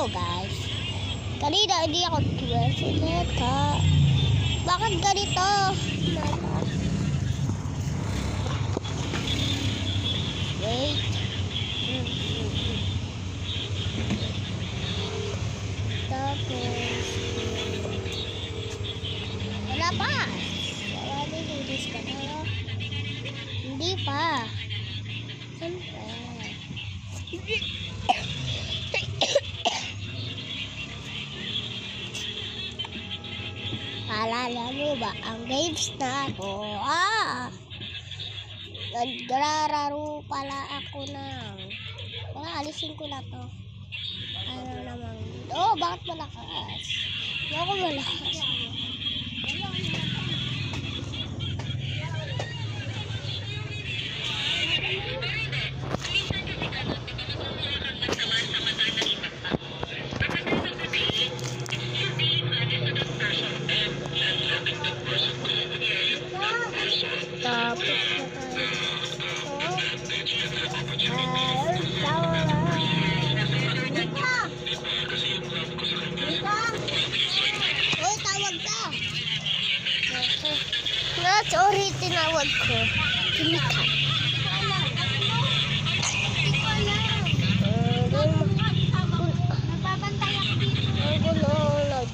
Hello guys. Kanina hindi ako ulit ha. Bakit ganito? Wait. Tapos wala pa. Wala nililis ka na. Hindi pa. Siyempre. Alala mo ba ang games na ako? Nagrararo pala ako ng... alisin ko na to. Ano naman? Oh, bakit malakas? Hindi ako malakas. Tapos sorry, tinawag ko. Kimika.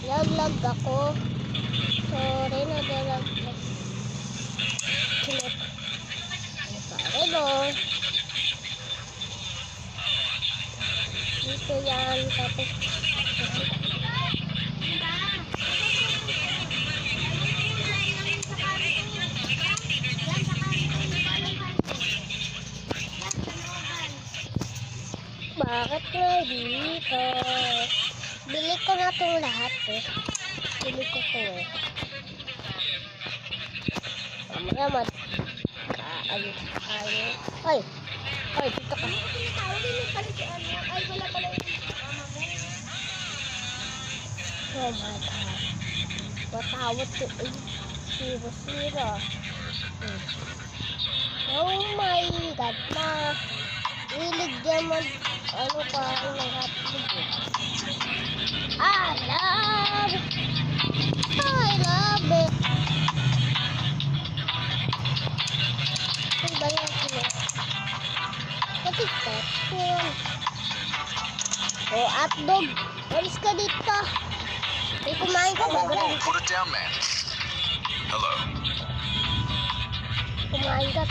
Naglalag ako. Sorry, naglalag ako. Sorry, no. Dito yan. Tapos bakit nga dito? Bili ko na itong lahat eh. Bili ko ito eh. Mamaya ayos. Ay! Ay, dito ka. Ay, wala pala yung oh my God. Matawad ko eh. Sira. Oh my God na. Hilig naman. Ano pa ang nakatig eh. I love it. Ano ba yan sila? Katikot. Oh, hotdog. Alis ka dito. May kumain ka ba? Put it down, man. Hello. Kumain ka.